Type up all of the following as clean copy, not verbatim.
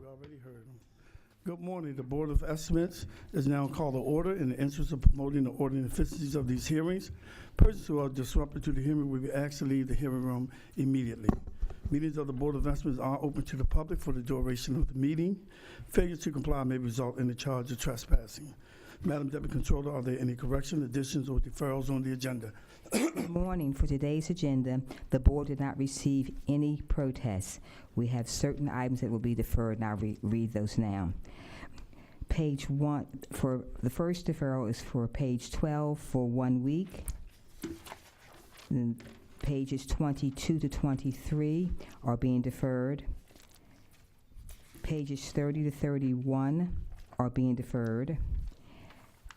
already heard them. Good morning. The Board of Estimates is now called to order in the interest of promoting the order and efficiencies of these hearings. Persons who are disruptive to the hearing will be asked to leave the hearing room immediately. Meetings of the Board of Estimates are open to the public for the duration of the meeting. Failure to comply may result in a charge of trespassing. Madam Deputy Controller, are there any corrections, additions, or deferrals on the agenda? Good morning. For today's agenda, the board did not receive any protests. We have certain items that will be deferred, and I'll read those now. Page 1, for the first deferral is for page 12 for 1 week. Then pages 22 to 23 are being deferred. Pages 30 to 31 are being deferred.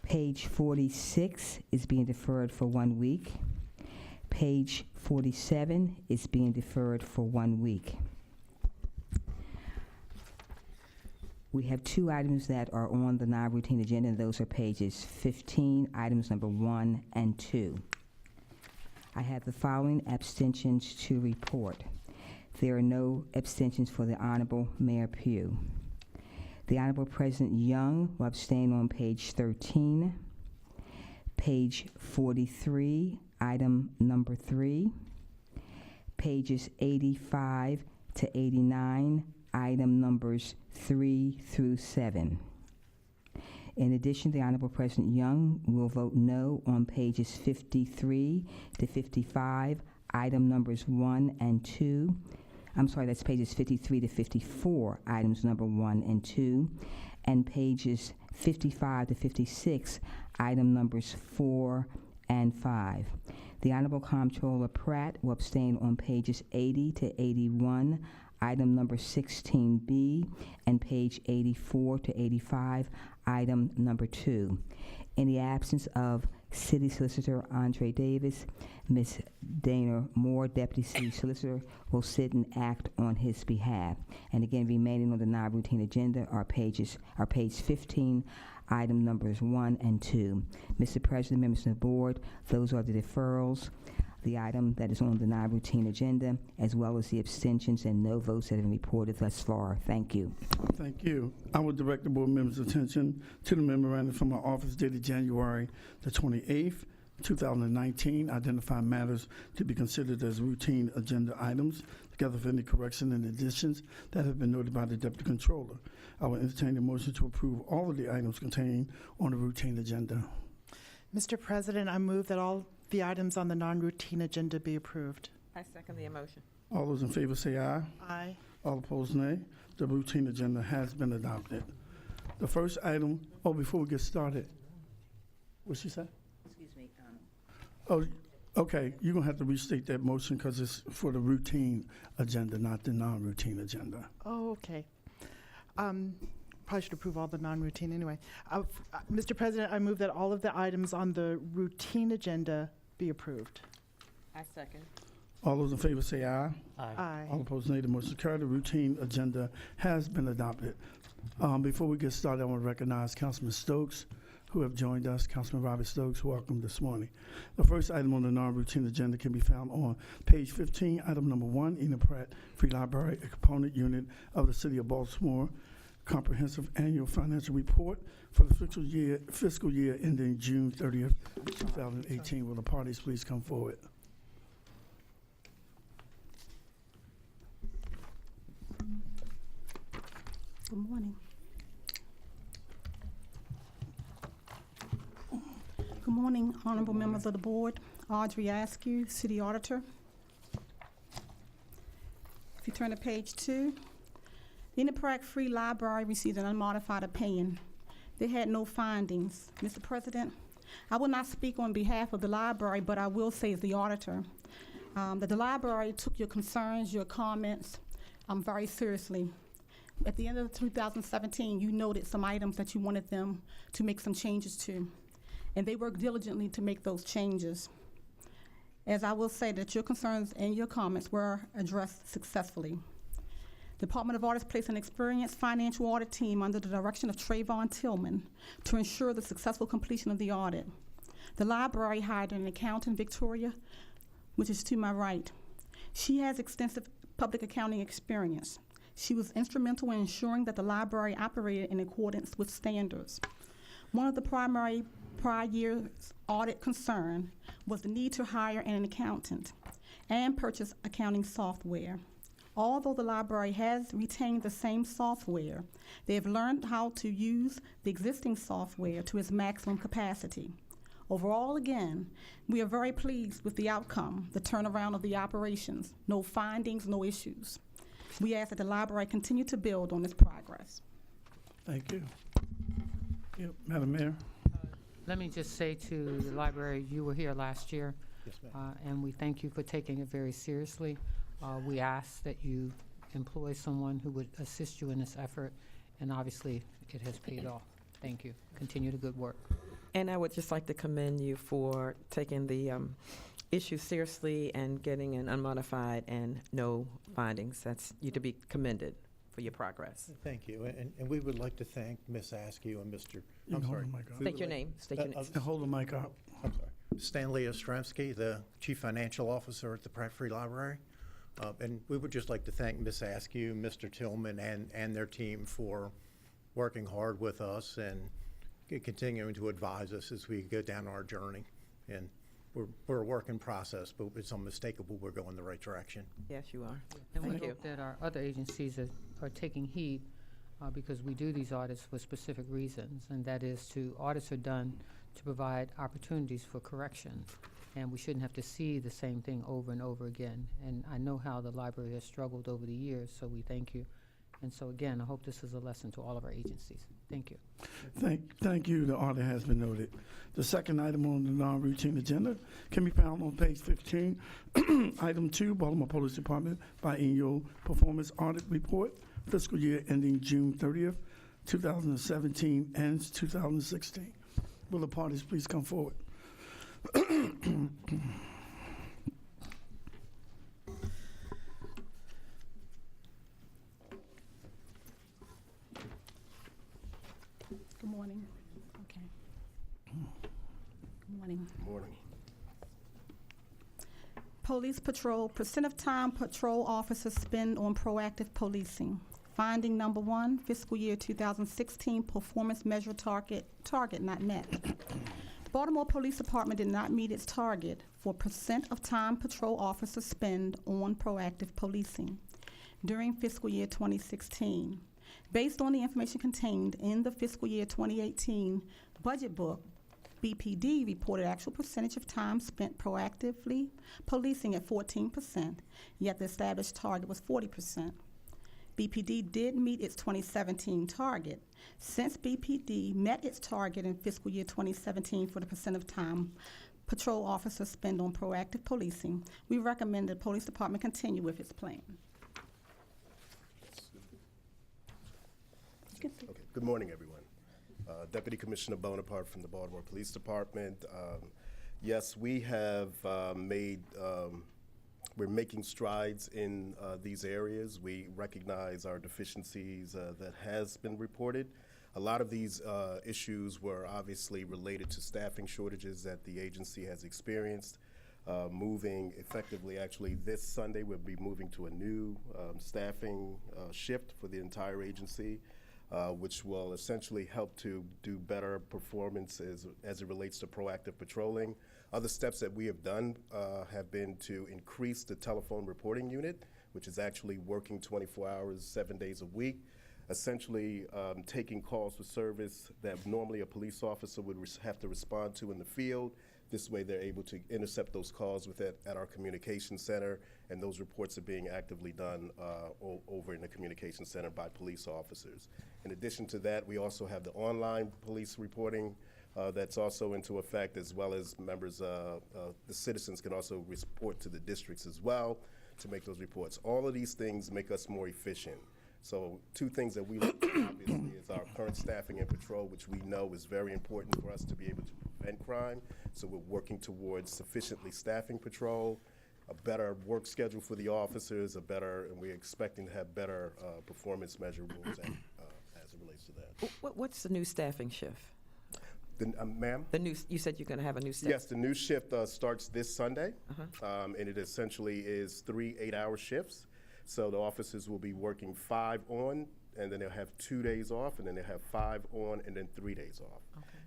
Page 46 is being deferred for 1 week. Page 47 is being deferred for 1 week. We have two items that are on the non-routine agenda, and those are pages 15, items number 1 and 2. I have the following abstentions to report. There are no abstentions for the Honorable Mayor Pugh. The Honorable President Young will abstain on page 13. Page 43, item number 3. Pages 85 to 89, item numbers 3 through 7. In addition, the Honorable President Young will vote no on pages 53 to 55, item numbers 1 and 2. I'm sorry, that's pages 53 to 54, items number 1 and 2, and pages 55 to 56, item numbers 4 and 5. The Honorable Comptroller Pratt will abstain on pages 80 to 81, item number 16B, and page 84 to 85, item number 2. In the absence of City Solicitor Andre Davis, Ms. Dana Moore, Deputy City Solicitor, will sit and act on his behalf. And again, remaining on the non-routine agenda are page 15, item numbers 1 and 2. Mr. President, members of the board, those are the deferrals, the item that is on the non-routine agenda, as well as the abstentions and no votes that have been reported thus far. Thank you. Thank you. I will direct the board members' attention to the memorandum from our office dated January the 28th, 2019, identifying matters to be considered as routine agenda items, together with any correction and additions that have been noted by the Deputy Controller. I will entertain a motion to approve all of the items contained on the routine agenda. Mr. President, I move that all the items on the non-routine agenda be approved. I second the motion. All those in favor say aye. Aye. All opposed, nay. The routine agenda has been adopted. The first item, before we get started, what she say? Excuse me. Oh, okay, you're gonna have to restate that motion because it's for the routine agenda, not the non-routine agenda. Oh, okay. Probably should approve all the non-routine anyway. Mr. President, I move that all of the items on the routine agenda be approved. I second. All those in favor say aye. Aye. All opposed, nay. The motion is carried. The routine agenda has been adopted. Before we get started, I want to recognize Councilman Stokes, who have joined us. Councilman Robert Stokes, welcome this morning. The first item on the non-routine agenda can be found on page 15, item number 1, Ena Pratt Free Library, a component unit of the City of Baltimore, comprehensive annual financial report for the fiscal year ending June 30th, 2018. Will the parties please come forward? Good morning. Good morning, honorable members of the board. Audrey Askew, City Auditor. If you turn to page 2, the Ena Pratt Free Library received an unmodified opinion. They had no findings. Mr. President, I will not speak on behalf of the library, but I will say as the auditor that the library took your concerns, your comments very seriously. At the end of 2017, you noted some items that you wanted them to make some changes to, and they worked diligently to make those changes. As I will say that your concerns and your comments were addressed successfully. The Department of Audit placed an experienced financial audit team under the direction of Trayvon Tillman to ensure the successful completion of the audit. The library hired an accountant, Victoria, which is to my right. She has extensive public accounting experience. She was instrumental in ensuring that the library operated in accordance with standards. One of the primary prior year's audit concern was the need to hire an accountant and purchase accounting software. Although the library has retained the same software, they have learned how to use the existing software to its maximum capacity. Overall, again, we are very pleased with the outcome, the turnaround of the operations. No findings, no issues. We ask that the library continue to build on this progress. Thank you. Yep, Madam Mayor. Let me just say to the library, you were here last year, Yes, ma'am. and we thank you for taking it very seriously. We ask that you employ someone who would assist you in this effort, and obviously, it has paid off. Thank you. Continue the good work. And I would just like to commend you for taking the issue seriously and getting an unmodified and no findings. That's you to be commended for your progress. Thank you. And we would like to thank Ms. Askew and Mr. You I'm can hold sorry. the mic up. We State would your like- name. State your name. And hold the mic up. I'm sorry. Stanley Ostremski, the Chief Financial Officer at the Pratt Free Library. And we would just like to thank Ms. Askew, Mr. Tillman, and their team for working hard with us and continuing to advise us as we go down our journey. And we're a work in process, but it's unmistakable we're going the right direction. Yes, you are. And we Thank you. hope that our other agencies are taking heed, because we do these audits for specific reasons, and that is audits are done to provide opportunities for correction. And we shouldn't have to see the same thing over and over again. And I know how the library has struggled over the years, so we thank you. And so again, I hope this is a lesson to all of our agencies. Thank you. Thank you. The order has been noted. The second item on the non-routine agenda can be found on page 15. Item 2, Baltimore Police Department biennial performance audit report, fiscal year ending June 30th, 2017, ends 2016. Will the parties please come forward? Good morning. Okay. Good morning. Morning. Police patrol, percent of time patrol officers spend on proactive policing. Finding number 1, fiscal year 2016 performance measure target not met. Baltimore Police Department did not meet its target for percent of time patrol officers spend on proactive policing during fiscal year 2016. Based on the information contained in the fiscal year 2018 budget book, BPD reported actual percentage of time spent proactively policing at 14%, yet the established target was 40%. BPD did meet its 2017 target. Since BPD met its target in fiscal year 2017 for the percent of time patrol officers spend on proactive policing, we recommend the police department continue with its plan. Okay. Good morning, everyone. Deputy Commissioner Bonaparte from the Baltimore Police Department. Yes, we have we're making strides in these areas. We recognize our deficiencies that has been reported. A lot of these issues were obviously related to staffing shortages that the agency has experienced. Moving effectively, actually this Sunday, we'll be moving to a new staffing shift for the entire agency. Which will essentially help to do better performance as it relates to proactive patrolling. Other steps that we have done have been to increase the telephone reporting unit, which is actually working 24 hours, 7 days a week, essentially taking calls for service that normally a police officer would have to respond to in the field. This way they're able to intercept those calls at our communication center, and those reports are being actively done over in the communication center by police officers. In addition to that, we also have the online police reporting that's also into effect, as well as members, the citizens can also report to the districts as well to make those reports. All of these things make us more efficient. So 2 things that we look at, obviously, is our current staffing and patrol, which we know is very important for us to be able to prevent crime. So we're working towards sufficiently staffing patrol, a better work schedule for the officers, and we're expecting to have better performance measurables as it relates to that. What's the new staffing shift? Ma'am? You said you're going to have a new staff. Yes, the new shift starts this Sunday, and it essentially is 3 8-hour shifts. So the officers will be working 5 on, and then they'll have 2 days off, and then they'll have 5 on, and then 3 days off.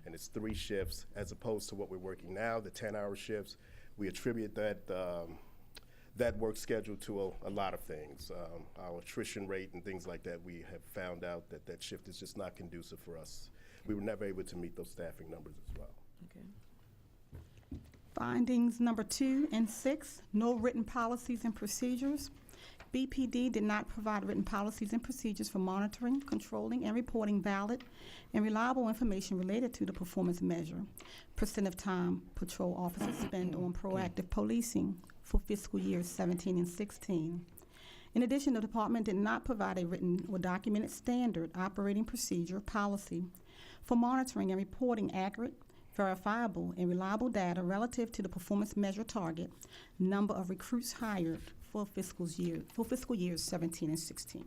And it's 3 shifts as opposed to what we're working now, the 10-hour shifts. We attribute that work schedule to a lot of things. Our attrition rate and things like that, we have found out that that shift is just not conducive for us. We were never able to meet those staffing numbers as well. Okay. Findings number 2 and 6, no written policies and procedures. BPD did not provide written policies and procedures for monitoring, controlling, and reporting valid and reliable information related to the performance measure, percent of time patrol officers spend on proactive policing for fiscal years 17 and 16. In addition, the department did not provide a written or documented standard operating procedure policy for monitoring and reporting accurate, verifiable, and reliable data relative to the performance measure target, number of recruits hired for fiscal years 17 and 16.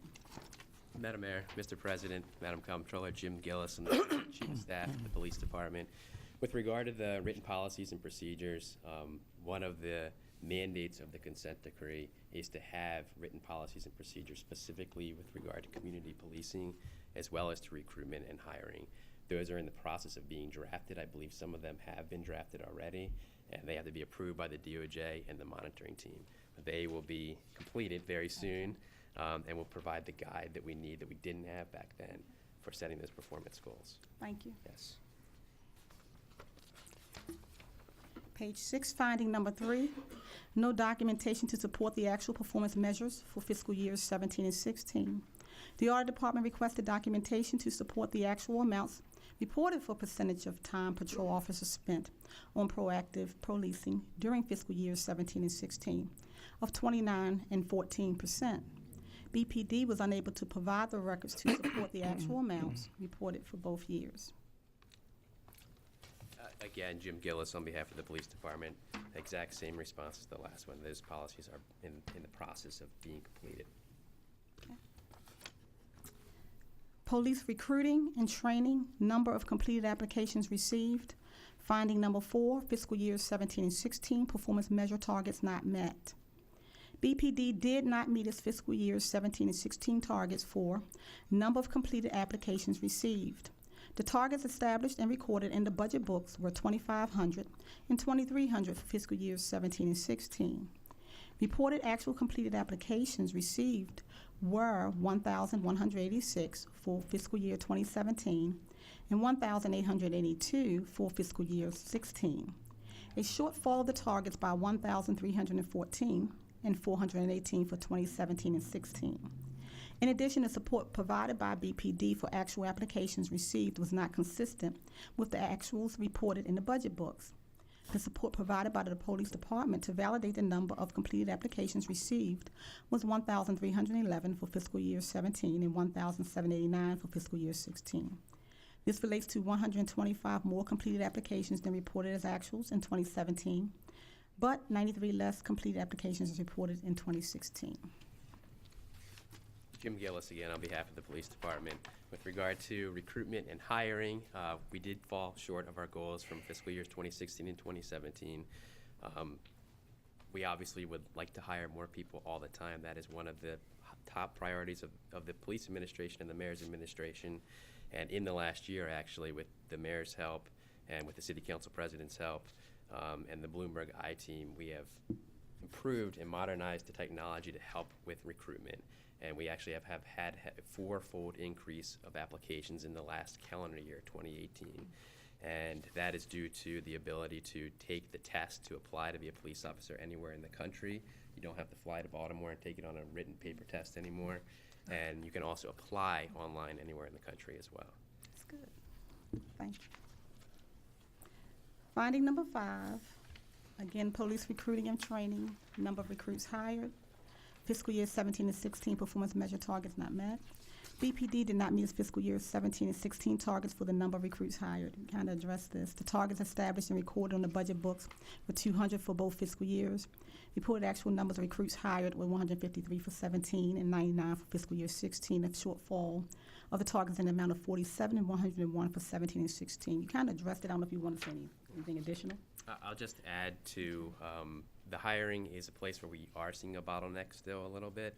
Madam Mayor, Mr. President, Madam Comptroller, Jim Gillis, and the Chief of Staff of the Police Department. With regard to the written policies and procedures, one of the mandates of the consent decree is to have written policies and procedures specifically with regard to community policing as well as to recruitment and hiring. Those are in the process of being drafted. I believe some of them have been drafted already, and they have to be approved by the DOJ and the monitoring team. They will be completed very soon and will provide the guide that we need that we didn't have back then for setting those performance goals. Thank you. Yes. Page 6, finding number 3, no documentation to support the actual performance measures for fiscal years 17 and 16. The audit department requested documentation to support the actual amounts reported for percentage of time patrol officers spent on proactive policing during fiscal years 17 and 16 of 29% and 14%. BPD was unable to provide the records to support the actual amounts reported for both years. Again, Jim Gillis on behalf of the Police Department. Exact same response as the last one. Those policies are in the process of being completed. Police recruiting and training, number of completed applications received. Finding number 4, fiscal years 17 and 16, performance measure targets not met. BPD did not meet its fiscal years 17 and 16 targets for number of completed applications received. The targets established and recorded in the budget books were 2,500 and 2,300 for fiscal years 17 and 16. Reported actual completed applications received were 1,186 for fiscal year 2017 and 1,882 for fiscal year 16. A shortfall of the targets by 1,314 and 418 for 2017 and 16. In addition, the support provided by BPD for actual applications received was not consistent with the actuals reported in the budget books. The support provided by the Police Department to validate the number of completed applications received was 1,311 for fiscal year 17 and 1,789 for fiscal year 16. This relates to 125 more completed applications than reported as actuals in 2017, but 93 less completed applications as reported in 2016. Jim Gillis again on behalf of the Police Department. With regard to recruitment and hiring, we did fall short of our goals from fiscal years 2016 and 2017. We obviously would like to hire more people all the time. That is one of the top priorities of the police administration and the mayor's administration. And in the last year, actually, with the mayor's help and with the city council president's help and the Bloomberg I-team, we have improved and modernized the technology to help with recruitment. And we actually have had a 4-fold increase of applications in the last calendar year, 2018. And that is due to the ability to take the test to apply to be a police officer anywhere in the country. You don't have to fly to Baltimore and take it on a written paper test anymore. And you can also apply online anywhere in the country as well. That's good. Thank you. Finding number 5, again, police recruiting and training, number of recruits hired. Fiscal year 17 and 16 performance measure targets not met. BPD did not meet its fiscal year 17 and 16 targets for the number of recruits hired. We kind of addressed this. The targets established and recorded on the budget books were 200 for both fiscal years. Reported actual numbers of recruits hired were 153 for 17 and 99 for fiscal year 16. A shortfall of the targets in the amount of 47 and 101 for 17 and 16. You kind of addressed it. I don't know if you want to say anything additional. I'll just add to the hiring is a place where we are seeing a bottleneck still a little bit.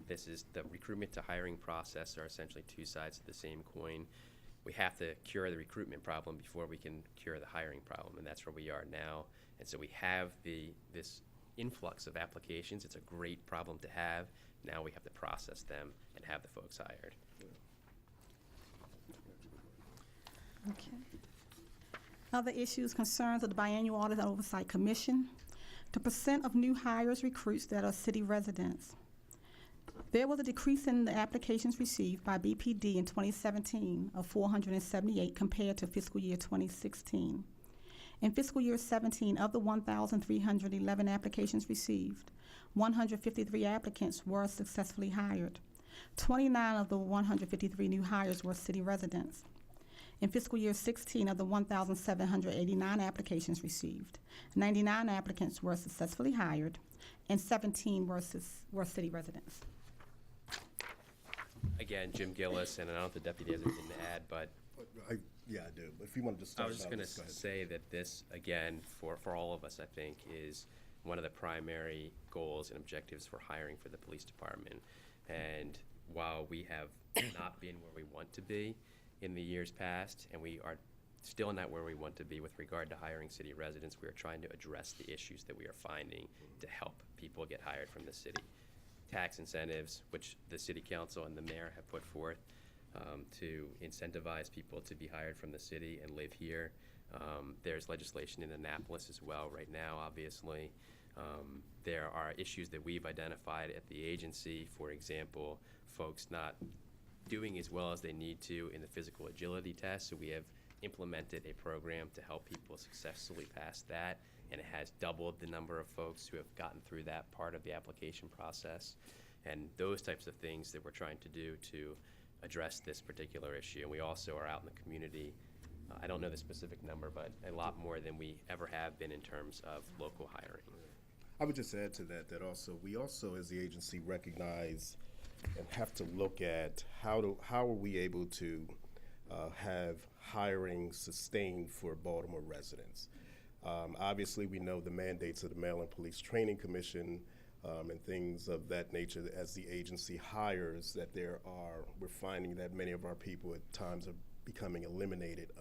this is the recruitment to hiring process are essentially two sides of the same coin. We have to cure the recruitment problem before we can cure the hiring problem, and that's where we are now. And so we have this influx of applications. It's a great problem to have. Now we have to process them and have the folks hired. Okay. Other issues, concerns of the Biannual Audit and Oversight Commission. The percent of new hires recruits that are city residents. There was a decrease in the applications received by BPD in 2017 of 478 compared to fiscal year 2016. In fiscal year 17, of the 1,311 applications received, 153 applicants were successfully hired. 29 of the 153 new hires were city residents. In fiscal year 16, of the 1,789 applications received, 99 applicants were successfully hired, and 17 were city residents. Again, Jim Gillis, and I don't know if the deputy has anything to add, but Yeah, I do. If you want to just I start. was just going to say that this, again, for all of us, I think, is one of the primary goals and objectives for hiring for the police department. And while we have not been where we want to be in the years past, and we are still not where we want to be with regard to hiring city residents, we are trying to address the issues that we are finding to help people get hired from the city. Tax incentives, which the city council and the mayor have put forth, to incentivize people to be hired from the city and live here. There's legislation in Annapolis as well right now, obviously. There are issues that we've identified at the agency, for example, folks not doing as well as they need to in the physical agility test, so we have implemented a program to help people successfully pass that, and it has doubled the number of folks who have gotten through that part of the application process. And those types of things that we're trying to do to address this particular issue. And we also are out in the community, I don't know the specific number, but a lot more than we ever have been in terms of local hiring. I would just add to that we also as the agency recognize and have to look at how are we able to have hiring sustained for Baltimore residents. Obviously, we know the mandates of the Maryland Police Training Commission and things of that nature. As the agency hires, that we're finding that many of our people at times are becoming eliminated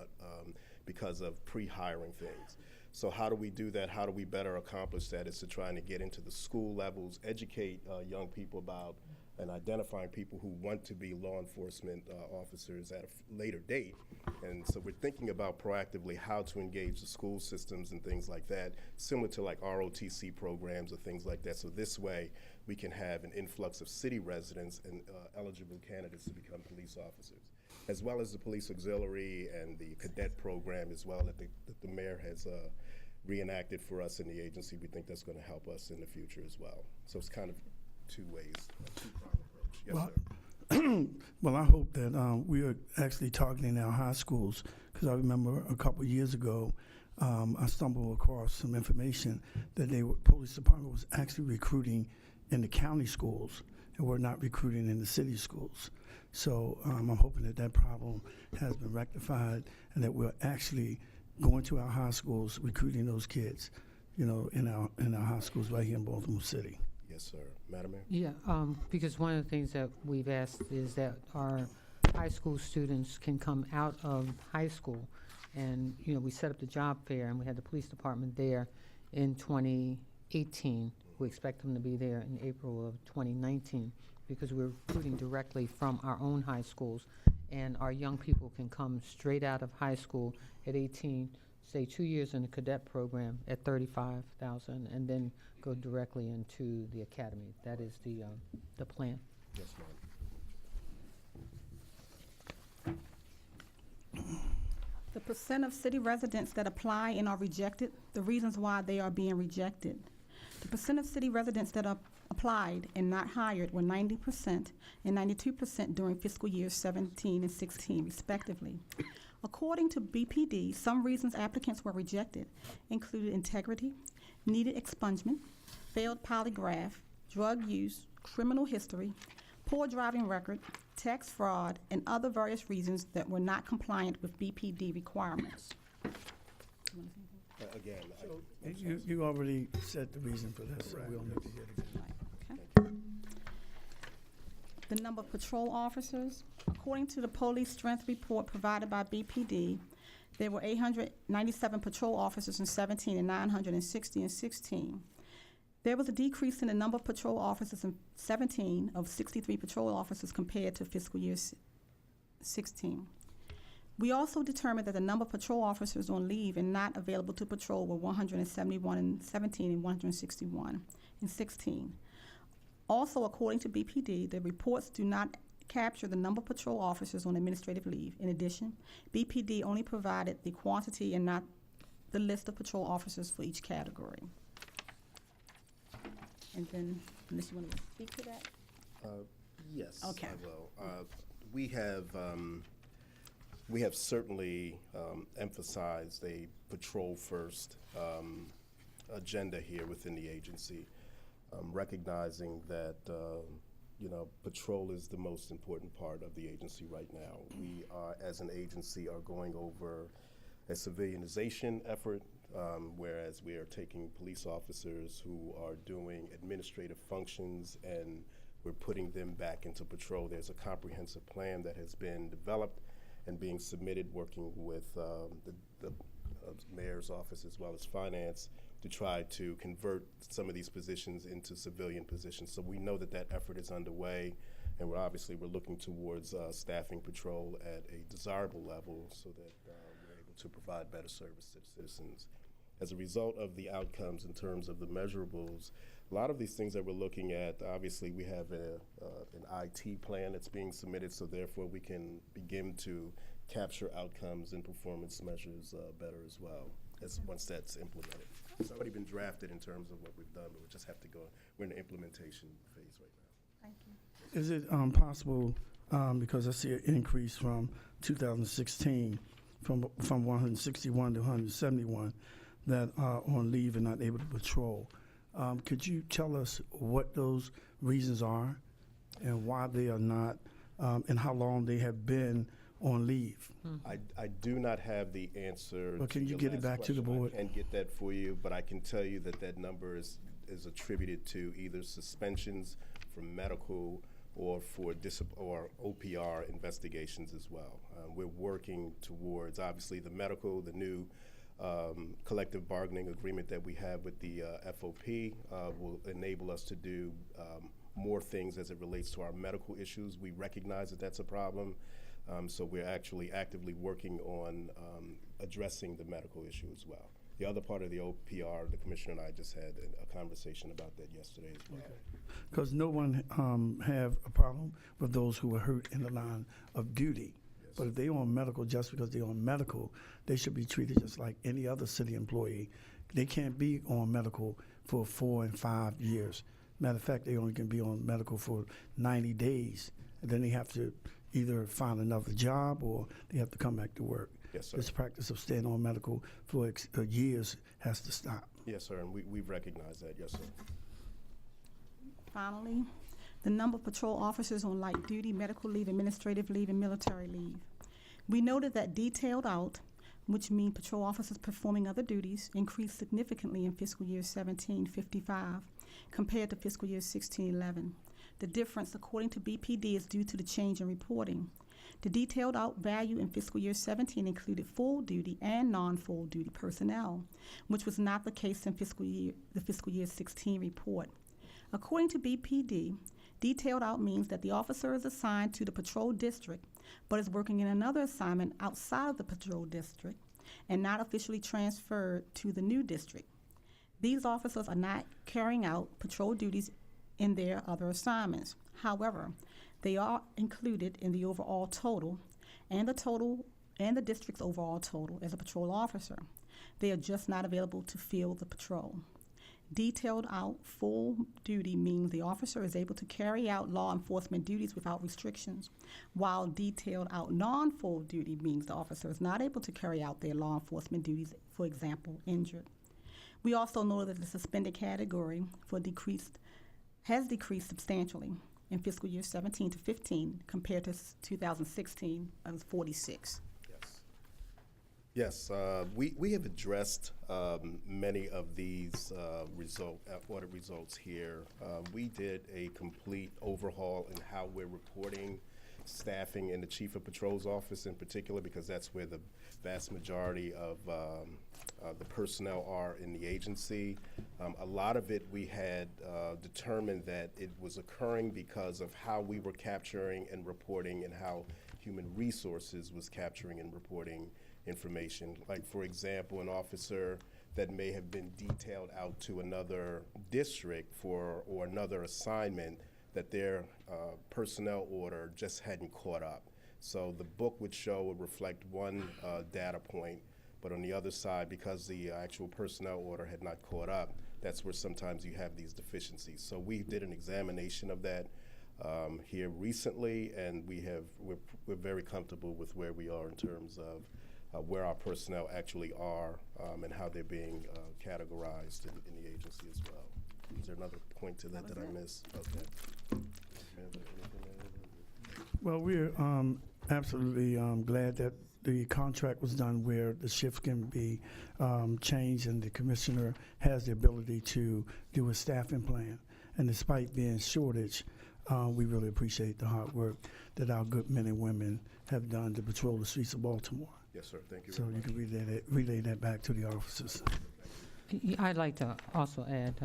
because of pre-hiring things. So how do we do that? How do we better accomplish that? Is to trying to get into the school levels, educate young people about and identifying people who want to be law enforcement officers at a later date. And so we're thinking about proactively how to engage the school systems and things like that, similar to like ROTC programs or things like that. So this way we can have an influx of city residents and eligible candidates to become police officers, as well as the police auxiliary and the cadet program as well that the mayor has reenacted for us in the agency. We think that's going to help us in the future as well. So it's kind of two ways, a two-pronged approach. Yes, Well, sir. Well, I hope that we are actually targeting our high schools, because I remember a couple of years ago, I stumbled across some information that police department was actually recruiting in the county schools and were not recruiting in the city schools. So I'm hoping that problem has been rectified and that we're actually going to our high schools, recruiting those kids, in our high schools right here in Baltimore City. Yes, sir. Madam Mayor? Yeah, because one of the things that we've asked is that our high school students can come out of high school. And, we set up the job fair, and we had the police department there in 2018. We expect them to be there in April of 2019 because we're recruiting directly from our own high schools. And our young people can come straight out of high school at 18, say 2 years in the cadet program at $35,000, and then go directly into the academy. That is the plan. Yes, ma'am. The percent of city residents that apply and are rejected, the reasons why they are being rejected. The percent of city residents that are applied and not hired were 90% and 92% during fiscal years 17 and 16, respectively. According to BPD, some reasons applicants were rejected included integrity, needed expungement, failed polygraph, drug use, criminal history, poor driving record, tax fraud, and other various reasons that were not compliant with BPD requirements. Again, You already said the reason for this, so we don't need to hear it again. Okay. the number of patrol officers. According to the police strength report provided by BPD, there were 897 patrol officers in 17 and 960 in 16. There was a decrease in the number of patrol officers in 17 of 63 patrol officers compared to fiscal year 16. We also determined that the number of patrol officers on leave and not available to patrol were 171 in 17 and 161 in 16. Also, according to BPD, the reports do not capture the number of patrol officers on administrative leave. In addition, BPD only provided the quantity and not the list of patrol officers for each category. And then, unless you want to speak to that? Yes, Okay. I will. We have certainly emphasized a patrol-first agenda here within the agency, recognizing that patrol is the most important part of the agency right now. We are, as an agency, are going over a civilianization effort, whereas we are taking police officers who are doing administrative functions and we're putting them back into patrol. There's a comprehensive plan that has been developed and being submitted, working with the mayor's office as well as finance to try to convert some of these positions into civilian positions. So we know that that effort is underway, and we're looking towards staffing patrol at a desirable level so that we're able to provide better service to citizens. As a result of the outcomes in terms of the measurables, a lot of these things that we're looking at, obviously we have an IT plan that's being submitted, so therefore we can begin to capture outcomes and performance measures better as well, once that's implemented. It's already been drafted in terms of what we've done, but we just have to go, we're in the implementation phase right now. Thank you. Is it possible, because I see an increase from 2016, from 161 to 171, that are on leave and not able to patrol. Could you tell us what those reasons are and why they are not, and how long they have been on leave? I do not have the answer. Well, can to you your get it last back to the question. board? I can get that for you, but I can tell you that that number is attributed to either suspensions from medical or for or OPR investigations as well. We're working towards, obviously, the medical, the new collective bargaining agreement that we have with the FOP will enable us to do more things as it relates to our medical issues. We recognize that that's a problem, so we're actually actively working on addressing the medical issue as well. The other part of the OPR, the commissioner and I just had a conversation about that yesterday as well. Because no one have a problem with those who were hurt in the line of duty. Yes. But if they're on medical, just because they're on medical, they should be treated just like any other city employee. They can't be on medical for 4 and 5 years. Matter of fact, they only can be on medical for 90 days. And then they have to either find another job or they have to come back to work. Yes, sir. This practice of staying on medical for years has to stop. Yes, sir, and we've recognized that. Yes, sir. Finally, the number of patrol officers on light duty, medical leave, administrative leave, and military leave. We noted that detailed out, which means patrol officers performing other duties, increased significantly in fiscal year 1755 compared to fiscal year 1611. The difference, according to BPD, is due to the change in reporting. The detailed out value in fiscal year 17 included full duty and non-full duty personnel, which was not the case in the fiscal year 16 report. According to BPD, detailed out means that the officer is assigned to the patrol district, but is working in another assignment outside of the patrol district and not officially transferred to the new district. These officers are not carrying out patrol duties in their other assignments. However, they are included in the overall total and the district's overall total as a patrol officer. They are just not available to fill the patrol. Detailed out full duty means the officer is able to carry out law enforcement duties without restrictions, while detailed out non-full duty means the officer is not able to carry out their law enforcement duties, for example, injured. We also know that the suspended category has decreased substantially in fiscal year 17 to 15 compared to 2016, it was 46. Yes, we have addressed many of these audit results here. We did a complete overhaul in how we're reporting staffing in the Chief of Patrol's office in particular, because that's where the vast majority of the personnel are in the agency. A lot of it we had determined that it was occurring because of how we were capturing and reporting and how Human Resources was capturing and reporting information. Like, for example, an officer that may have been detailed out to another district or another assignment, that their personnel order just hadn't caught up. So the book would reflect one data point, but on the other side, because the actual personnel order had not caught up, that's where sometimes you have these deficiencies. So we did an examination of that here recently, and we're very comfortable with where we are in terms of where our personnel actually are and how they're being categorized in the agency as well. Is there another point to that I missed? Okay. Well, we're absolutely glad that the contract was done where the shift can be changed and the commissioner has the ability to do a staffing plan. And despite being shortage, we really appreciate the hard work that our good men and women have done to patrol the streets of Baltimore. Yes, sir. Thank you. So very you much. can relay that back to the officers. I'd like to also add,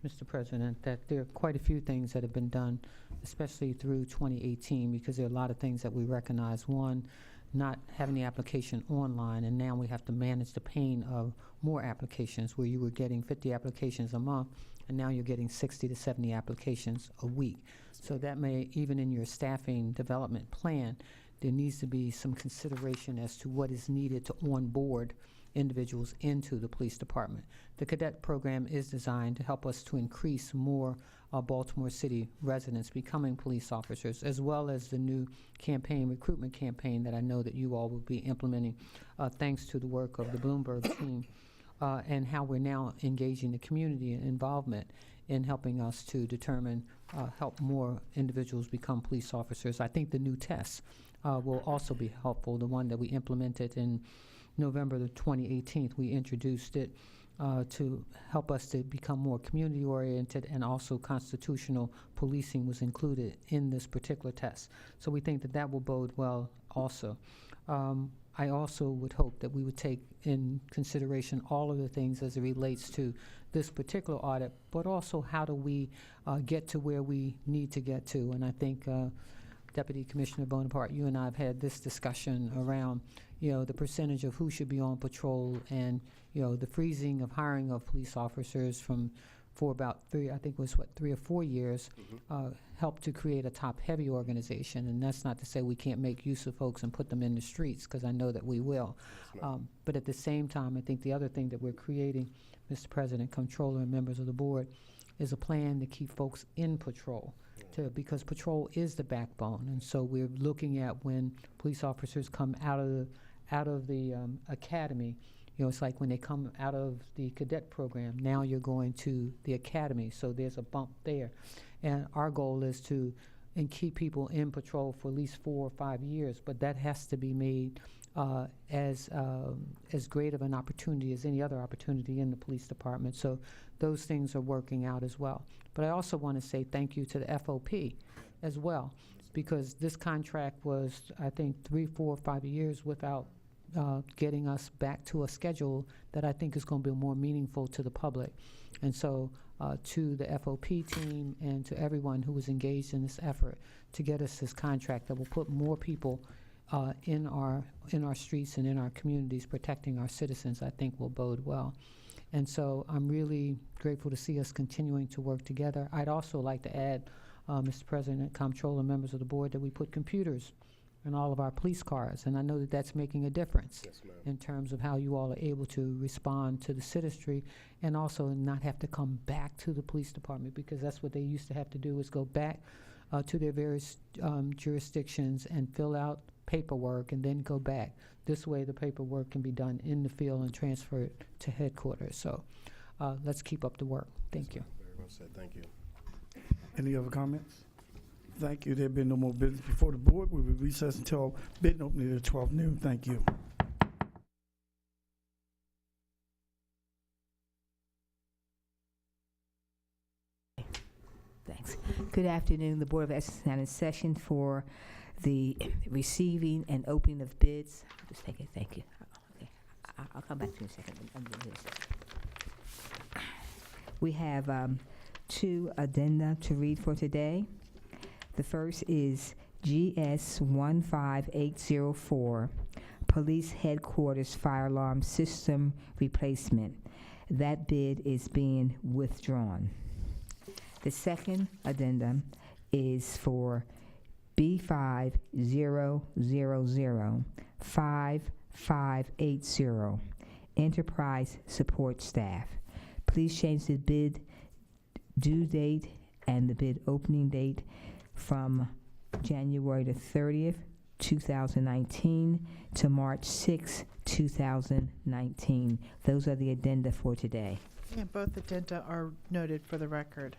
Mr. President, that there are quite a few things that have been done, especially through 2018, because there are a lot of things that we recognize. One, not having the application online, and now we have to manage the pain of more applications, where you were getting 50 applications a month, and now you're getting 60 to 70 applications a week. So that may, even in your staffing development plan, there needs to be some consideration as to what is needed to onboard individuals into the police department. The cadet program is designed to help us to increase more Baltimore City residents becoming police officers, as well as the new recruitment campaign that I know that you all will be implementing thanks to the work of the Bloomberg team, and how we're now engaging the community involvement in helping us to help more individuals become police officers. I think the new tests will also be helpful. The one that we implemented in November the 2018, we introduced it to help us to become more community-oriented, and also constitutional policing was included in this particular test. So we think that that will bode well also. I also would hope that we would take in consideration all of the things as it relates to this particular audit, but also how do we get to where we need to get to. And I think Deputy Commissioner Bonaparte, you and I have had this discussion around, the percentage of who should be on patrol, and, the freezing of hiring of police officers for about 3 or 4 years, helped to create a top-heavy organization. And that's not to say we can't make use of folks and put them in the streets, because I know that we will. But at the same time, I think the other thing that we're creating, Mr. President, Comptroller, and members of the board, is a plan to keep folks in patrol, because patrol is the backbone. And so we're looking at when police officers come out of the academy. It's like when they come out of the cadet program, now you're going to the academy, so there's a bump there. And our goal is to keep people in patrol for at least 4 or 5 years, but that has to be made as great of an opportunity as any other opportunity in the police department. So those things are working out as well. But I also want to say thank you to the FOP as well, because this contract was, I think, 3, 4, 5 years without getting us back to a schedule that I think is going to be more meaningful to the public. And so to the FOP team and to everyone who was engaged in this effort to get us this contract that will put more people in our streets and in our communities protecting our citizens, I think will bode well. And so I'm really grateful to see us continuing to work together. I'd also like to add, Mr. President, Comptroller, members of the board, that we put computers in all of our police cars, and I know that that's making a difference. Yes, ma'am. In terms of how you all are able to respond to the citizenry, and also not have to come back to the police department, because that's what they used to have to do, is go back to their various jurisdictions and fill out paperwork and then go back. This way the paperwork can be done in the field and transferred to headquarters. So let's keep up the work. Thank you. Very well said. Thank you. Any other comments? Thank you. There being no more business before the board, we will recess until bid opening at 12 noon. Thank you. Thanks. Good afternoon. The Board of Ethics is now in session for the receiving and opening of bids. Just take it. Thank you. Okay. I'll come back to you in a second. I'm doing this. We have 2 addenda to read for today. The first is GS 15804, Police Headquarters Fire Alarm System Replacement. That bid is being withdrawn. The second addendum is for B50005580, Enterprise Support Staff. Please change the bid due date and the bid opening date from January the 30th, 2019 to March 6, 2019. Those are the addenda for today. And both addenda are noted for the record.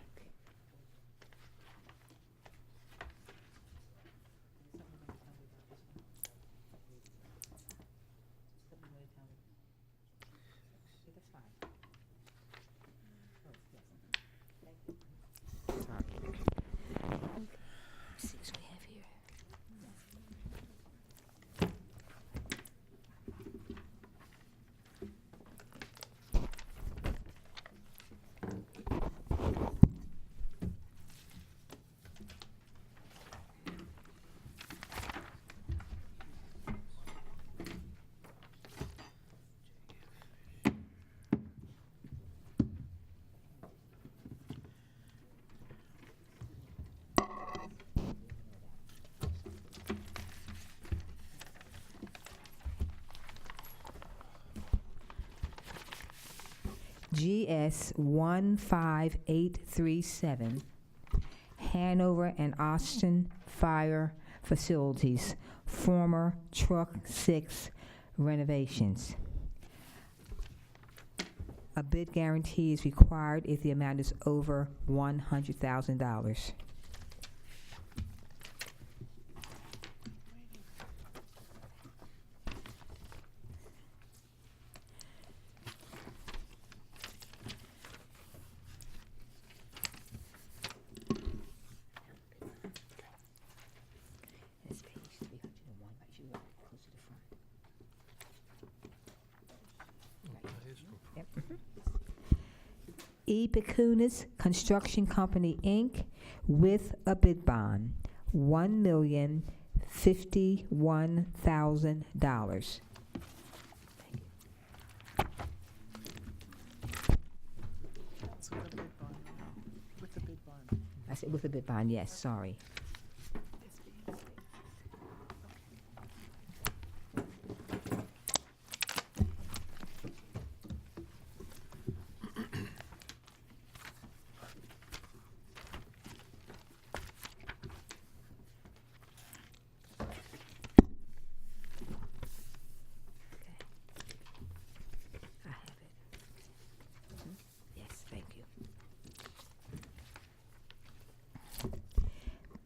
GS 15837, Hanover and Austin Fire Facilities, former Truck 6 renovations. A bid guarantee is required if the amount is over $100,000. That's page 301, right? You want it close to the front. Right. Yep. E. Pecunis Construction Company, Inc., with a bid bond, $1,051,000. That's with the bid bond. With the bid bond. I said with a bid bond, yes, sorry. I have it. Yes, thank you.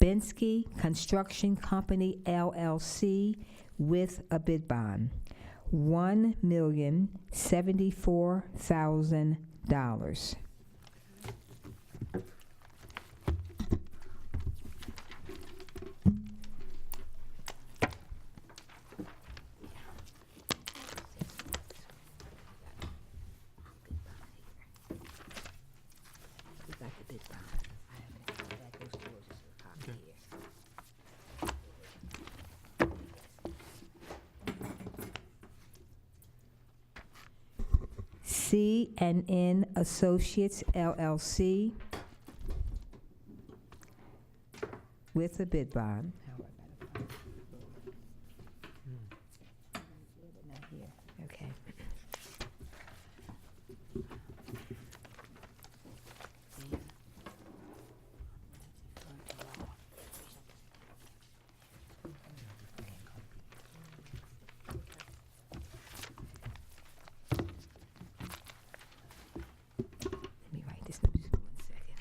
Bensky Construction Company, LLC, with a bid bond, $1,074,000. We got the bid bond. I have it. That goes towards this copy here. C&N Associates, LLC, with a bid bond. Not here. Okay. Let me write this down just 1 second.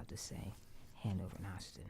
about to say, Hanover and Austin.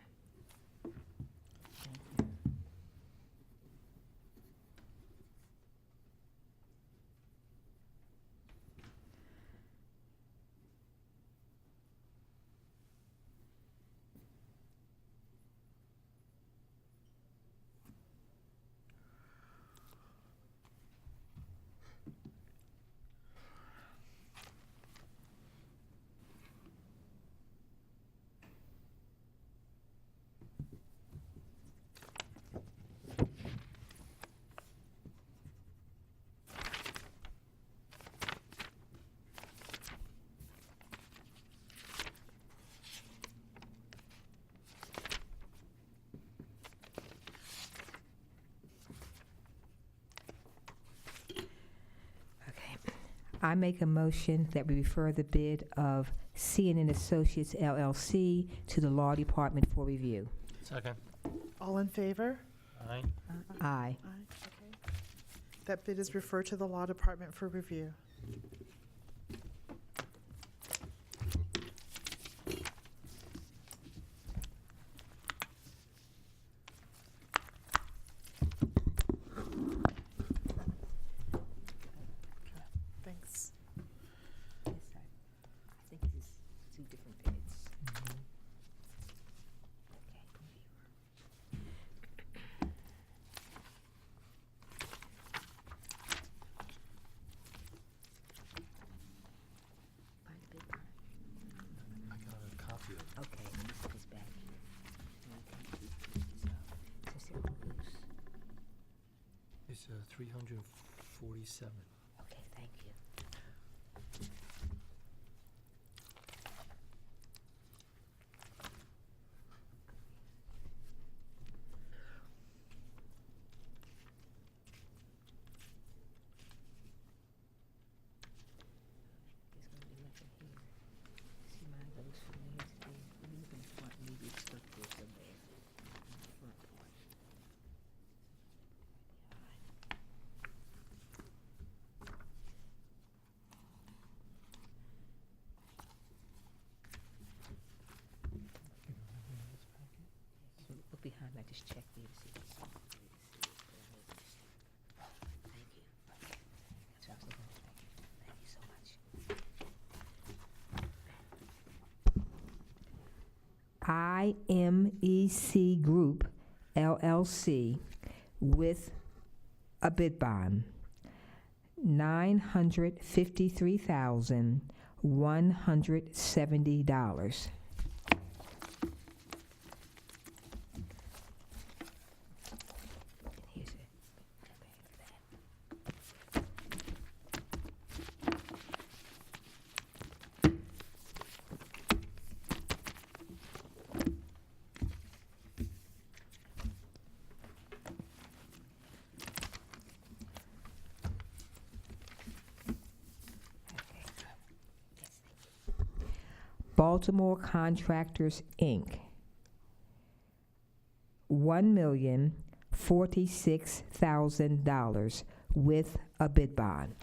I make a motion that we refer the bid of C&N Associates LLC to the Law Department for review. Second. All in favor? Aye. Aye. Aye. Okay. That bid is referred to the Law Department for review. Thanks. I think it's two different bids. I got a copy of it. Okay, let me put this back here. Since they're all loose. It's 347. Okay, thank you. There's gonna be nothing here. See, mine goes from there to there. Let me look in the front, maybe it's stuck there somewhere. In the front part. Look behind, I just checked there to see if it's something. Thank you. Okay. That's what I was looking for. Thank you so much. IMEC Group, LLC, with a bid bond, $953,170. Here's it. Baltimore Contractors, Inc., $1,046,000 with a bid bond.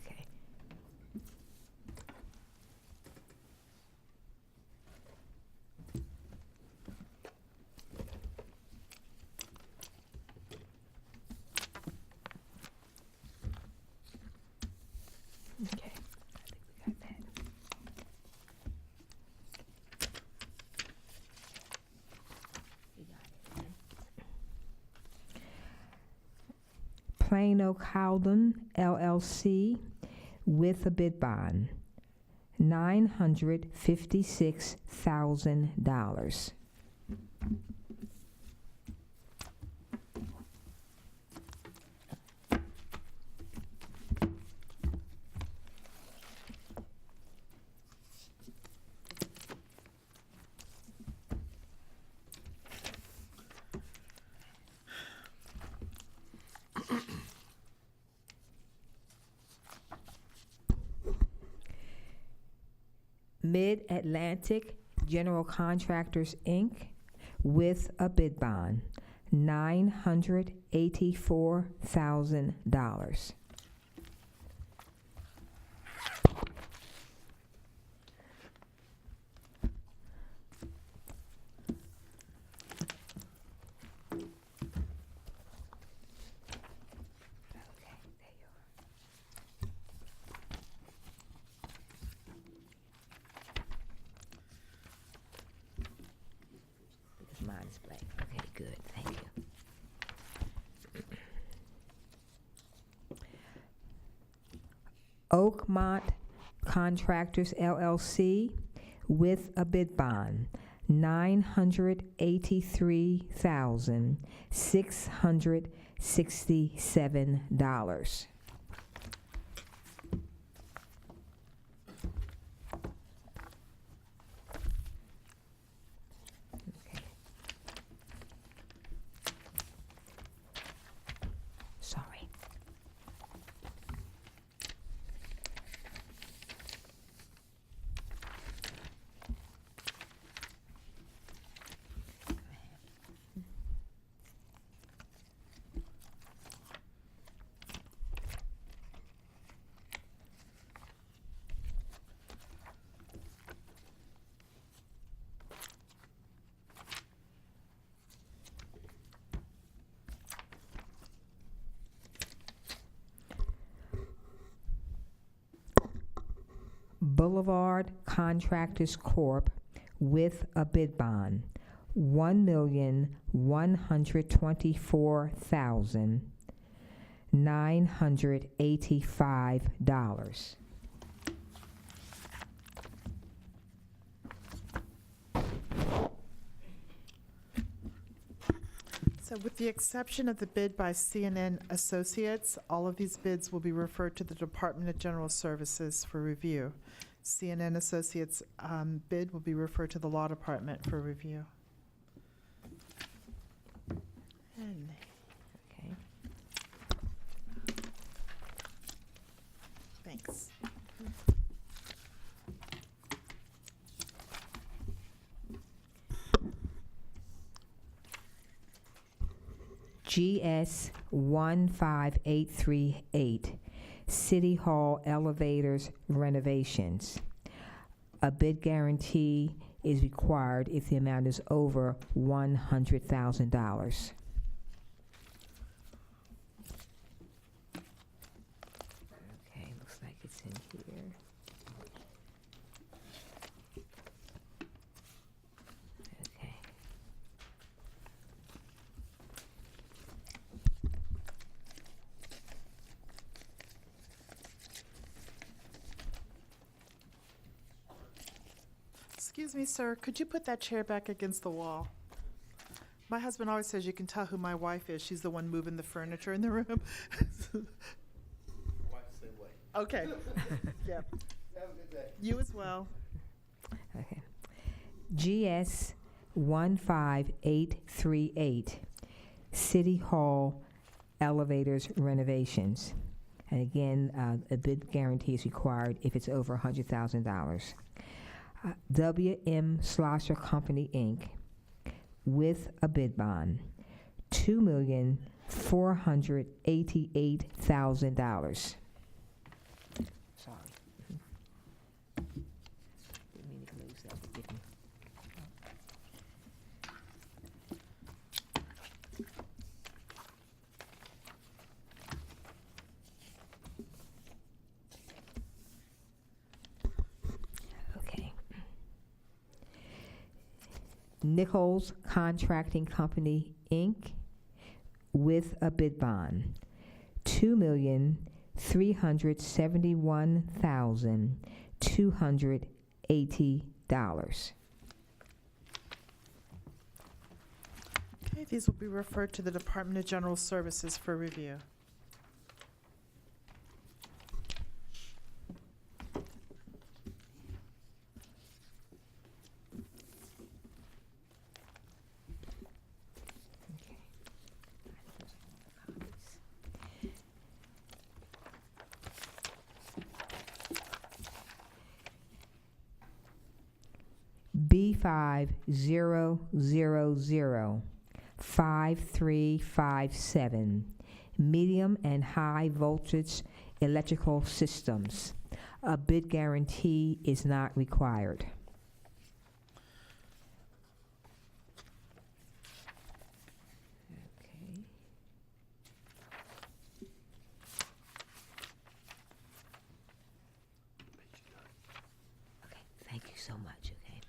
Okay. Okay, I think we got that. We got it. Plano Cowden LLC with a bid bond, $956,000. Mid-Atlantic General Contractors, Inc., with a bid bond, $984,000. Because mine is blank. Okay, good, thank you. Oakmont Contractors LLC with a bid bond, $983,667. Sorry. Boulevard Contractors Corp. with a bid bond, $1,124,985. So with the exception of the bid by CNN Associates, all of these bids will be referred to the Department of General Services for review. CNN Associates bid will be referred to the Law Department for review. And Okay. thanks. GS 15838, City Hall elevators renovations. A bid guarantee is required if the amount is over $100,000. Okay, looks like it's in here. Okay. Excuse me, sir, could you put that chair back against the wall? My husband always says you can tell who my wife is. She's the one moving the furniture in the room. Okay. Yeah. Have a good day. You as well. Okay. GS 15838, City Hall elevators renovations. And again, a bid guarantee is required if it's over $100,000. WM Slosher Company, Inc., with a bid bond, $2,488,000. Sorry. Didn't mean to lose that. Forgive me. Okay. Nichols Contracting Company, Inc., with a bid bond, $2,371,280. Okay, these will be referred to the Department of General Services for review. B5000, 5357, medium and high voltage electrical systems. A bid guarantee is not required. Okay. Okay, thank you so much, okay?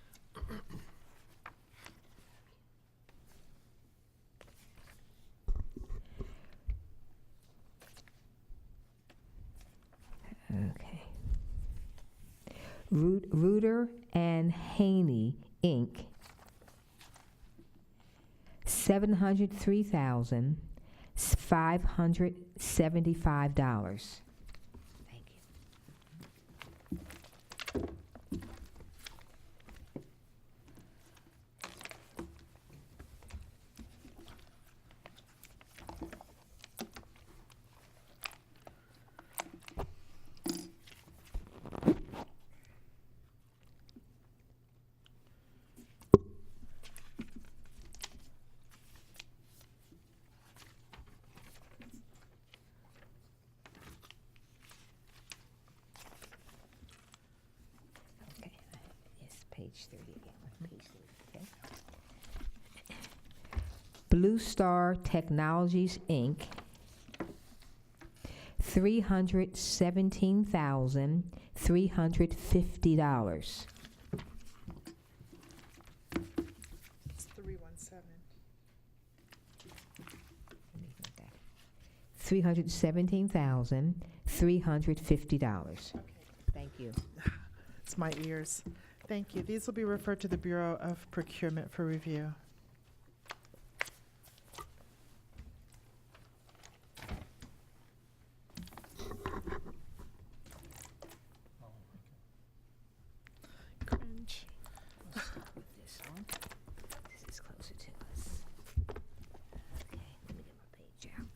Okay. Reuter and Haney, Inc., $703,575. Thank you. Okay, yes, page 30 again, page 30, okay. Blue Star Technologies, Inc., $317,350. It's 317. $317,350. Okay. Thank you. It's my ears. Thank you. These will be referred to the Bureau of Procurement for review. Cringe. We'll start with this one. This is closer to us. Okay, let me get my page out.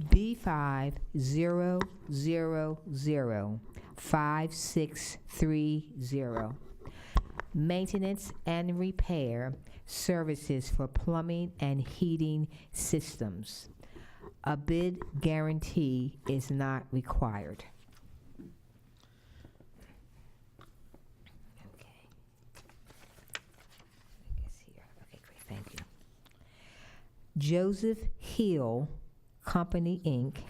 B50005630. Maintenance and repair services for plumbing and heating systems. A bid guarantee is not required. Okay. I guess here. Okay, great. Thank you. Joseph Hill Company, Inc.,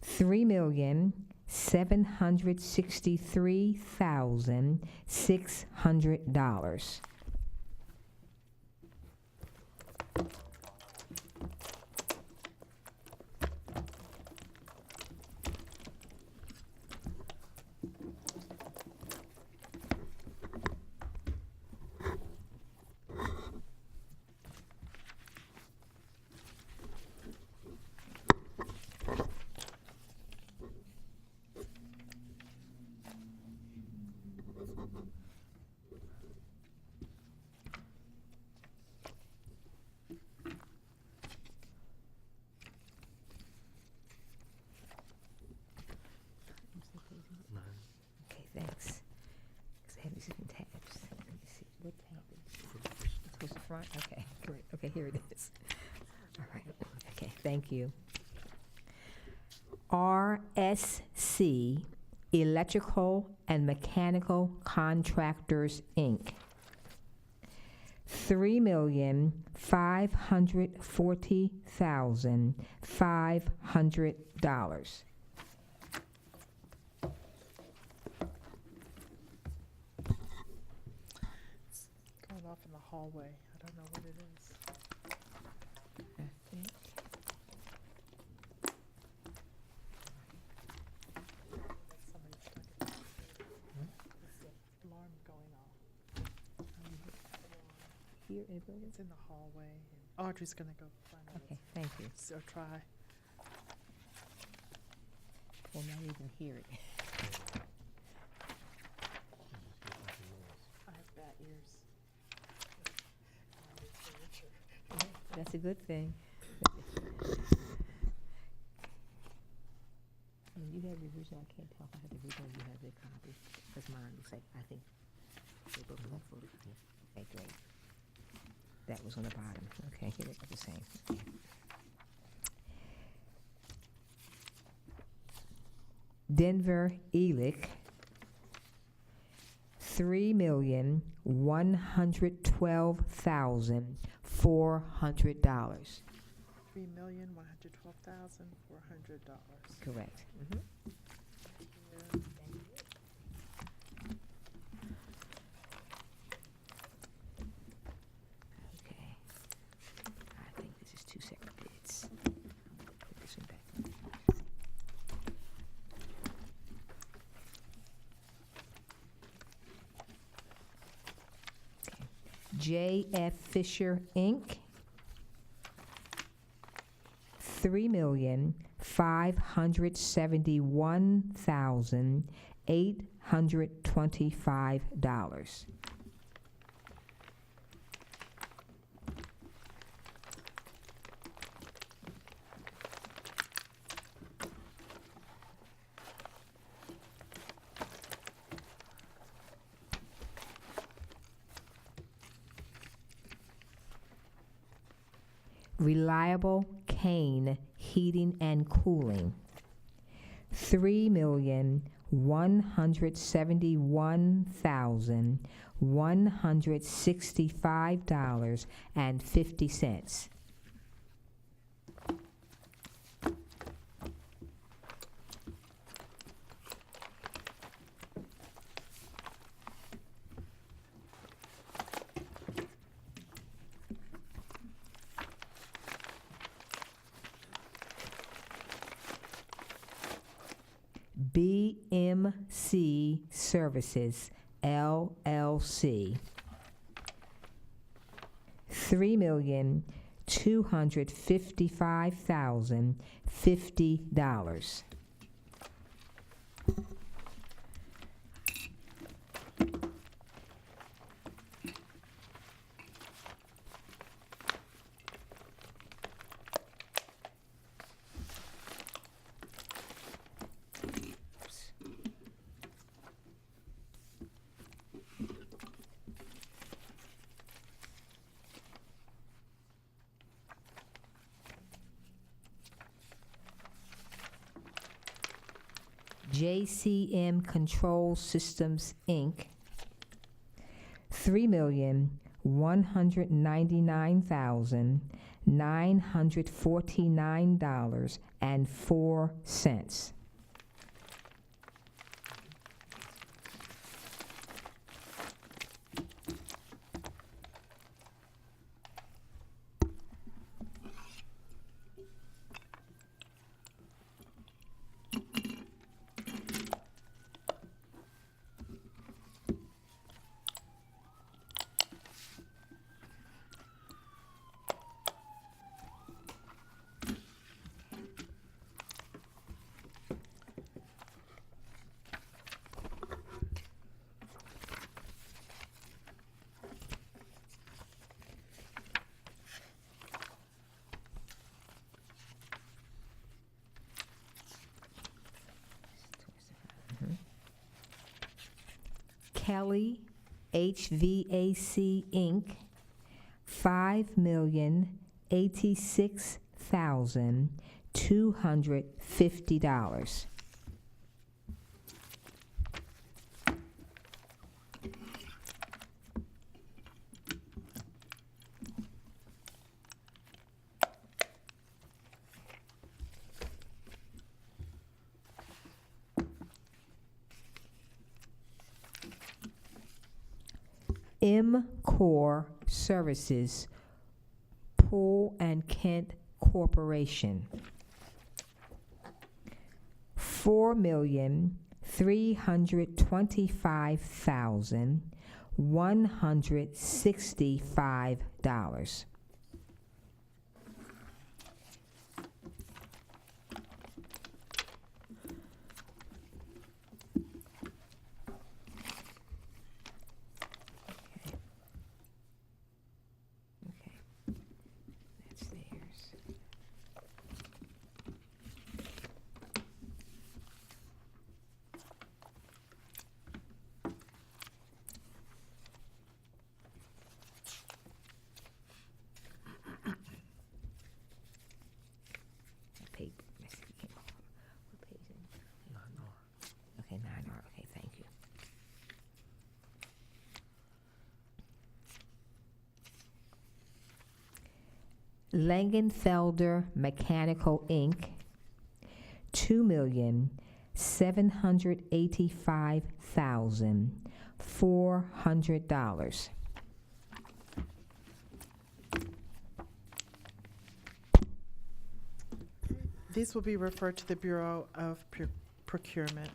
$3,763,600. Okay, thanks. 'Cause I have these different tabs. Let me see. What tab is it? Towards the front? Okay, great. Okay, here it is. All right. Okay, thank you. RSC Electrical and Mechanical Contractors, Inc., $3,540,500. It's going off in the hallway. I don't know what it is. I think. Somebody's trying to. It's the alarm going off. Here in the building? It's in the hallway. And Audrey's gonna go find out. Okay, thank you. So try. Will not even hear it. I have bad ears. That's a good thing. original? I can't tell if I have the original, you have the copy, because mine looks like, I think, they both look full. Okay, great. That was on the bottom, okay, here they're the same. Okay. Denver Elick, $3,112,400. $3,112,400. Correct. Okay. I think this is two separate bids. Put this one back. Okay. J.F. Fisher, Inc., $3,571,825. Reliable Kane Heating and Cooling, $3,171,165.50. BMC Services, LLC, $3,255,050. JCM Control Systems, Inc., $3,199,949.04. Kelly HVAC, Inc., $5,086,250. M-Core Services, Poole and Kent Corporation, $4,325,165. Langenfelder Mechanical, Inc., $2,785,400. These will be referred to the Bureau of Procurement.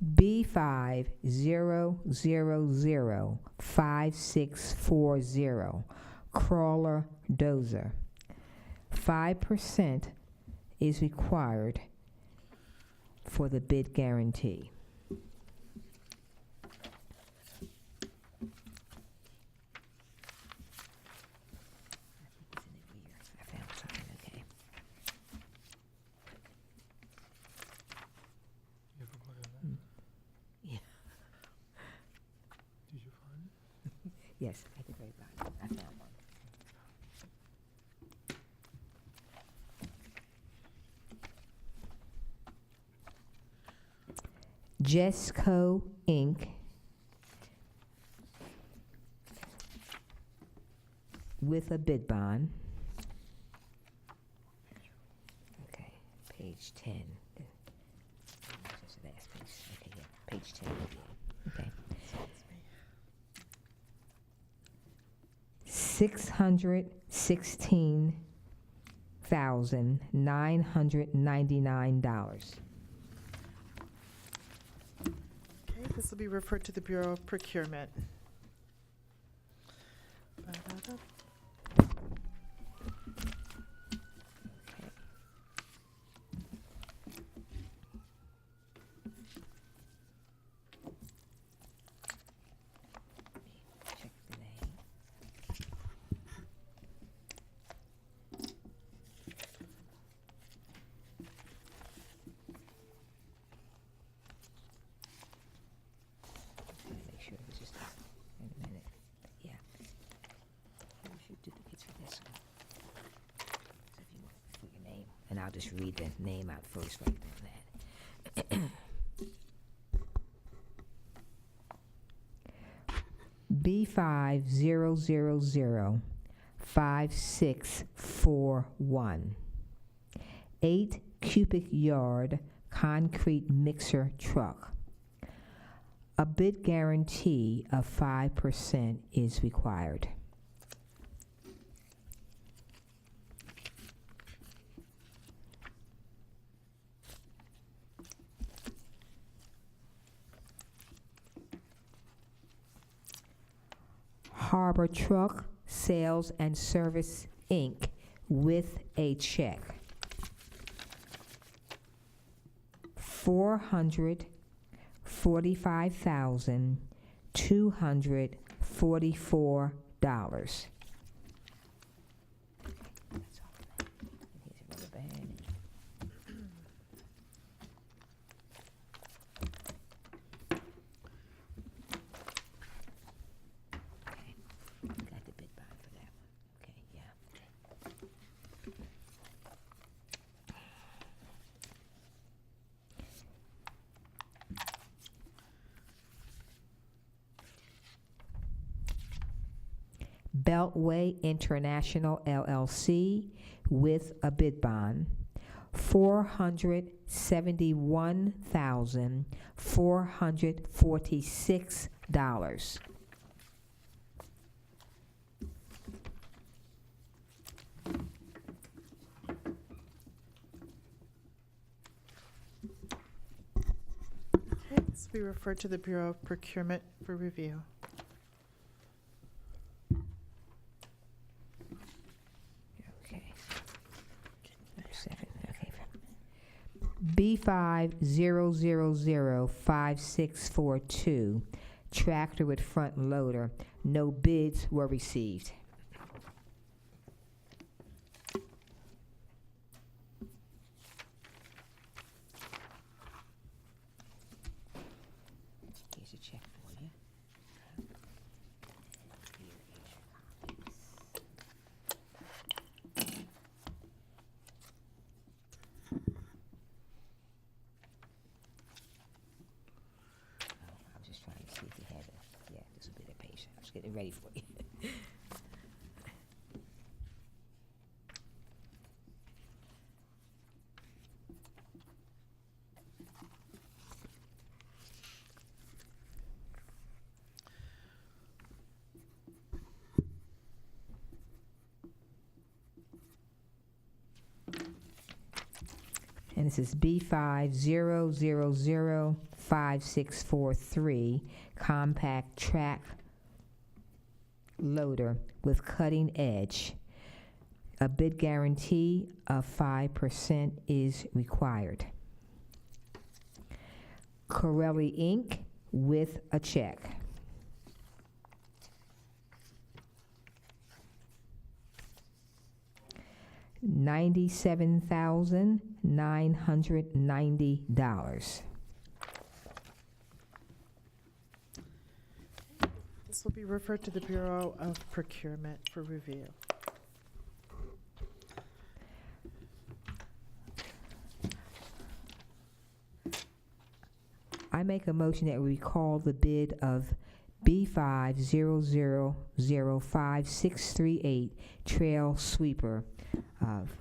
B50005640, crawler dozer. 5% is required for the bid guarantee. I found something, okay. You ever look at that? Yeah. Did you find it? Yes, at the very bottom. I found one. Jesco, Inc., with a bid bond. Okay, page 10. Just the last page. Okay, yeah, page 10. Yeah. Okay. $616,999. Okay, this will be referred to the Bureau of Procurement. Ba-da-da. Check the name. Make sure it was just this. Wait a minute. Yeah. Here's your duplicates for this one. So if you want to put your name, and I'll just read the name out first right there. That. B50005641, 8 cubic yard concrete mixer truck. A bid guarantee of 5% is required. Harbor Truck Sales and Service, Inc., with a check. $445,244. That's all. Here's a rubber band. Okay, got the bid bond for that one. Okay, yeah. Beltway International, LLC, with a bid bond, $471,446. Okay, this will be referred to the Bureau of Procurement for review. Okay. Number 7, okay. B50005642, tractor with front loader. No bids were received. something ready for you. And this is B50005643 compact track loader with cutting edge. A bid guarantee of 5% is required. Corelli Inc. with a check. $97,990. This will be referred to the Bureau of Procurement for review. I make a motion that we recall the bid of B50005638 trail sweeper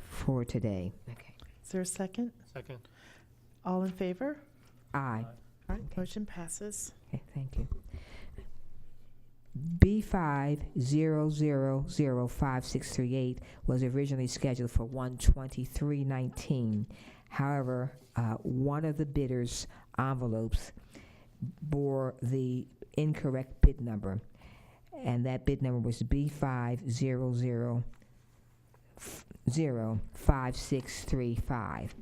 for today. Okay. Is there a second? Second. All in favor? Aye. All right, motion passes. Okay, thank you. B50005638 was originally scheduled for 1/23/19. However, one of the bidders' envelopes bore the incorrect bid number, and that bid number was B50005635.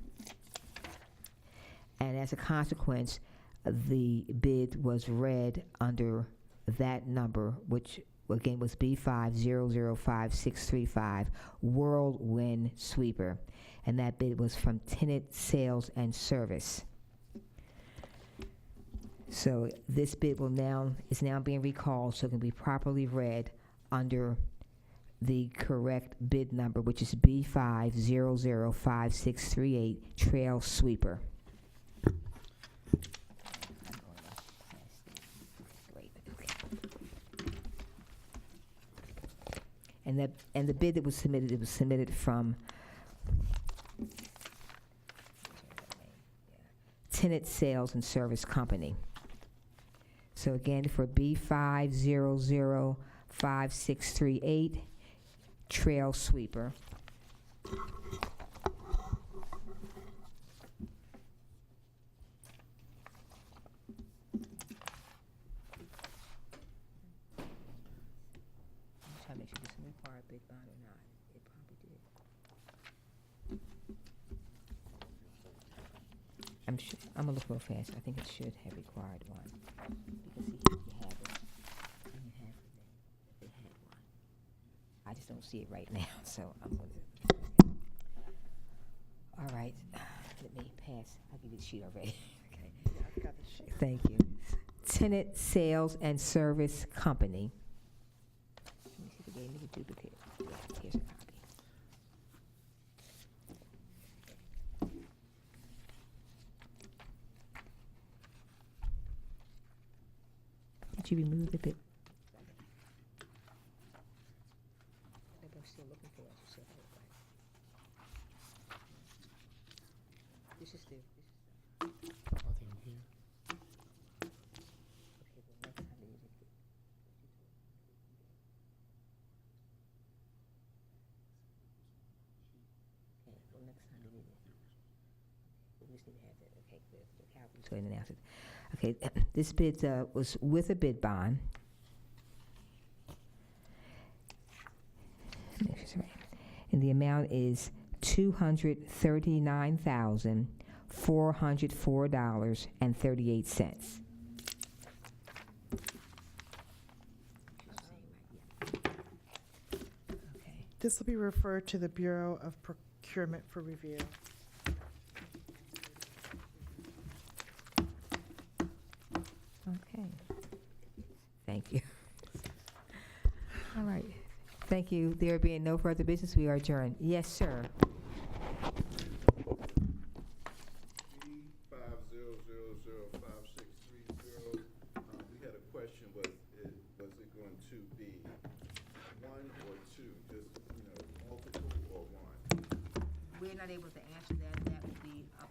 And as a consequence, the bid was read under that number, which again was B50005635 Whirlwind Sweeper, and that bid was from Tenant Sales and Service. So this bid is now being recalled, so it can be properly read under the correct bid number, which is B50005638 Trail Sweeper. And the bid that was submitted from Tenant Sales and Service Company. So again, for B50005638 Trail Sweeper. Bid bond or not. It probably did. I'm gonna look real fast. I think it should have required one. Because see, you have it. And you have it. They had one. I just don't see it right now, so I'm gonna. All right. Let me pass. I'll give you the sheet already. Okay. Yeah, I've got the sheet. Thank you. Tenant Sales and Service Company. Let me see if they gave me the duplicate. Here's a copy. Did you remove the bit? Maybe I'm still looking for it. This is the. Nothing here. Okay, well, next time they use it. Okay, well, next time they use it. We just need to have that, okay, the calculus, go ahead and announce it. Okay, this bid was with a bid bond. Make sure it's right. And the amount is $239,404.38. Okay. This will be referred to the Bureau of Procurement for review. Okay. Thank you. All right. Thank you. There being no further business, we are adjourned. Yes, sir. B50005630. We had a question, was it going to be not able to answer that, that would be up